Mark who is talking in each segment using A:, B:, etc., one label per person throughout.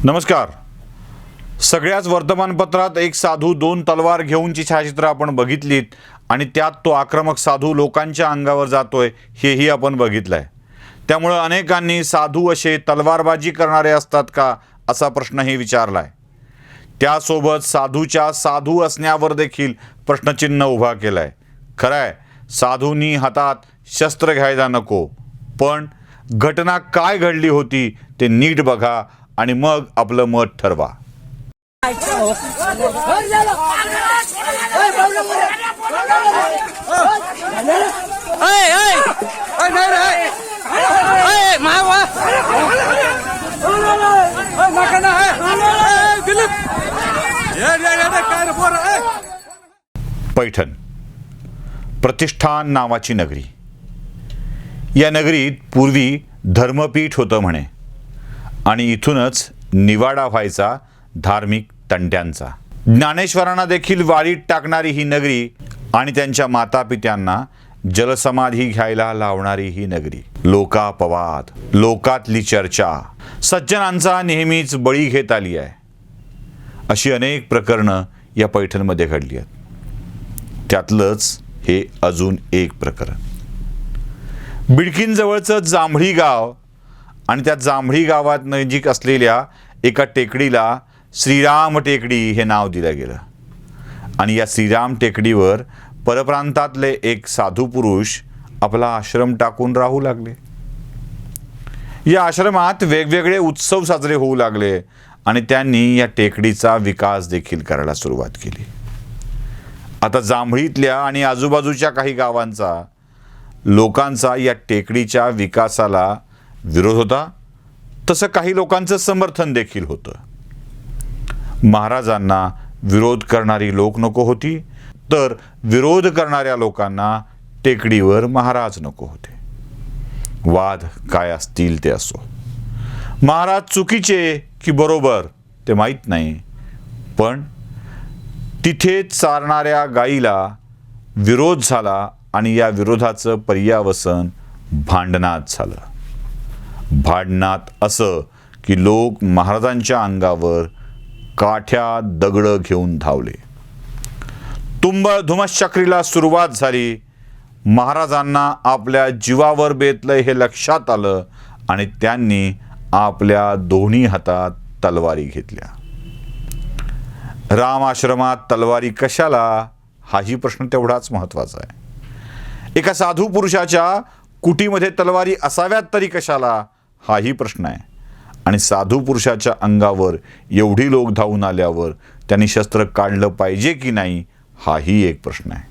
A: नमस्कार. सगळ्याच वर्तमानपत्रात एक साधू दोन तलवार घेऊनची छायाचित्र आपण बघितलीत आणि त्यात तो आक्रमक साधू लोकांच्या अंगावर जातोय हेही आपण बघितलंय. त्यामुळे अनेकांनी साधू असे तलवारबाजी करणारे असतात का असा प्रश्नही विचारलाय. त्यासोबत साधूच्या साधू असण्यावर देखील प्रश्नचिन्ह उभा केलाय. खरंय, साधूंनी हातात शस्त्र घ्यायला नको, पण घटना काय घडली होती ते नीट बघा आणि मग आपलं मत ठरवा. पैठण प्रतिष्ठान नावाची नगरी. या नगरीत पूर्वी धर्मपीठ होतं म्हणे आणि इथूनच निवाडा व्हायचा धार्मिक तंट्यांचा. ज्ञानेश्वरांना देखील वाळीत टाकणारी ही नगरी आणि त्यांच्या मातापित्यांना जलसमाधी घ्यायला लावणारी ही नगरी. लोकापवाद, लोकातली चर्चा, सज्जनांचा नेहमीच बळी घेत आली आहे. अशी अनेक प्रकरणं या पैठणमध्ये घडली आहेत. त्यातलंच हे अजून एक प्रकरण. बिडकीनजवळचं जांभळी गाव आणि त्या जांभळी गावात नजीक असलेल्या एका टेकडीला श्रीराम टेकडी हे नाव दिलं गेलं. आणि या श्रीराम टेकडीवर परप्रांतातले एक साधू पुरुष आपला आश्रम टाकून राहू लागले. या आश्रमात वेगवेगळे उत्सव साजरे होऊ लागले आणि त्यांनी या टेकडीचा विकास देखील करायला सुरुवात केली. आता जांभळीतल्या आणि आजूबाजूच्या काही गावांचा लोकांचा या टेकडीच्या विकासाला विरोध होता, तसं काही लोकांचं समर्थन देखील होतं. महाराजांना विरोध करणारी लोक नको होती, तर विरोध करणाऱ्या लोकांना टेकडीवर महाराज नको होते. वाद काय असतील ते असो, महाराज चुकीचे की बरोबर ते माहीत नाही, पण तिथे चारणाऱ्या गाईला विरोध झाला आणि या विरोधाचं पर्यावसन भांडणात झालं. भांडणात असं की लोक महाराजांच्या अंगावर काठ्या दगडं घेऊन धावले. तुंबळ धुमश्चक्रीला सुरुवात झाली. महाराजांना आपल्या जीवावर बेतलंय हे लक्षात आलं आणि त्यांनी आपल्या दोन्ही हातात तलवारी घेतल्या. राम आश्रमात तलवारी कशाला हाही प्रश्न तेवढाच महत्त्वाचा आहे. एका साधू पुरुषाच्या कुटीमध्ये तलवारी असाव्यात तरी कशाला हाही प्रश्न आहे. आणि साधू पुरुषाच्या अंगावर एवढी लोक धावून आल्यावर त्यांनी शस्त्र काढलं पाहिजे की नाही हाही एक प्रश्न आहे.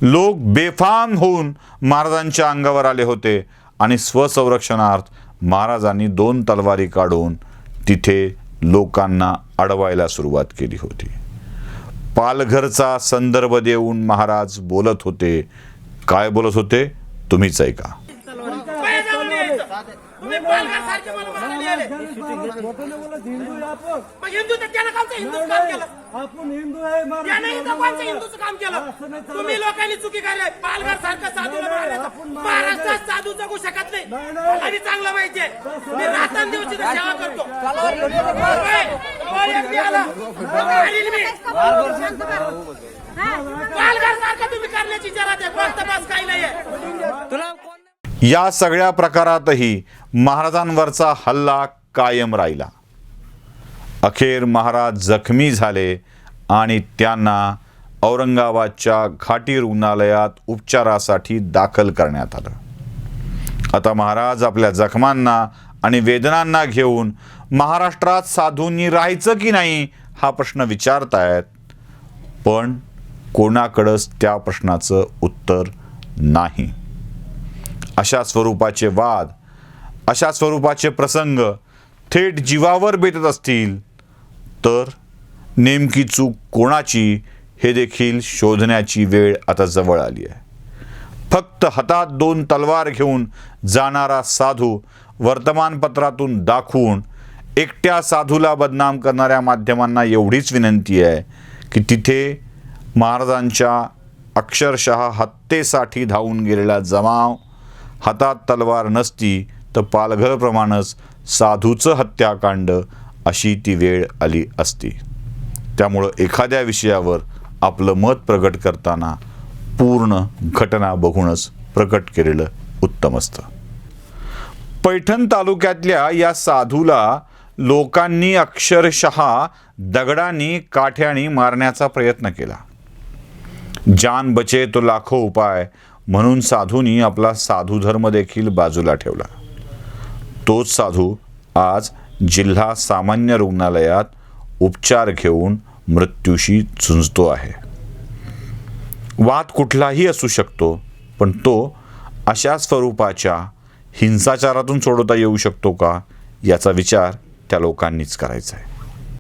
A: लोक बेफाम होऊन महाराजांच्या अंगावर आले होते आणि स्वसंरक्षणार्थ महाराजांनी दोन तलवारी काढून तिथे लोकांना अडवायला सुरुवात केली होती. पालघरचा संदर्भ देऊन महाराज बोलत होते. काय बोलत होते तुम्हीच ऐका.
B: हिंदू तर त्यानं कामचं हिंदूच काम केलं. आपण हिंदू आहे, त्यानं इथं कोणचं हिंदूचं काम केलं. तुम्ही लोकांनी चुकी केली. पालघर सारखं साधूला महाराष्ट्रात साधू जगू शकत नाही आणि चांगलं पाहिजे. मी रातन दिवशी सेवा करतो. पालघर सारखं तुम्ही करण्याची जरा ते तपास काही नाहीये.
A: या सगळ्या प्रकारातही महाराजांवरचा हल्ला कायम राहिला. अखेर महाराज जखमी झाले आणि त्यांना औरंगाबादच्या घाटी रुग्णालयात उपचारासाठी दाखल करण्यात आलं. आता महाराज आपल्या जखमांना आणि वेदनांना घेऊन महाराष्ट्रात साधूंनी राहायचं की नाही हा प्रश्न विचारतायत, पण कोणाकडंच त्या प्रश्नाचं उत्तर नाही. अशा स्वरूपाचे वाद, अशा स्वरूपाचे प्रसंग थेट जीवावर बेतत असतील तर नेमकी चूक कोणाची हे देखील शोधण्याची वेळ आता जवळ आली आहे. फक्त हातात दोन तलवार घेऊन जाणारा साधू वर्तमानपत्रातून दाखवून एकट्या साधूला बदनाम करणाऱ्या माध्यमांना एवढीच विनंती आहे की तिथे महाराजांच्या अक्षरशः हत्येसाठी धावून गेलेला जमाव, हातात तलवार नसती तर पालघरप्रमाणेच साधूचं हत्याकांड अशी ती वेळ आली असती. त्यामुळं एखाद्या विषयावर आपलं मत प्रकट करताना पूर्ण घटना बघूनच प्रकट केलेलं उत्तम असतं. पैठण तालुक्यातल्या या साधूला लोकांनी अक्षरशः दगडांनी काठ्याने मारण्याचा प्रयत्न केला. जान बचे तो लाखो उपाय म्हणून साधूंनी आपला साधू धर्म देखील बाजूला ठेवला. तोच साधू आज जिल्हा सामान्य रुग्णालयात उपचार घेऊन मृत्यूशी झुंजतो आहे. वाद कुठलाही असू शकतो, पण तो अशा स्वरूपाच्या हिंसाचारातून सोडवता येऊ शकतो का, याचा विचार त्या लोकांनीच करायचा आहे.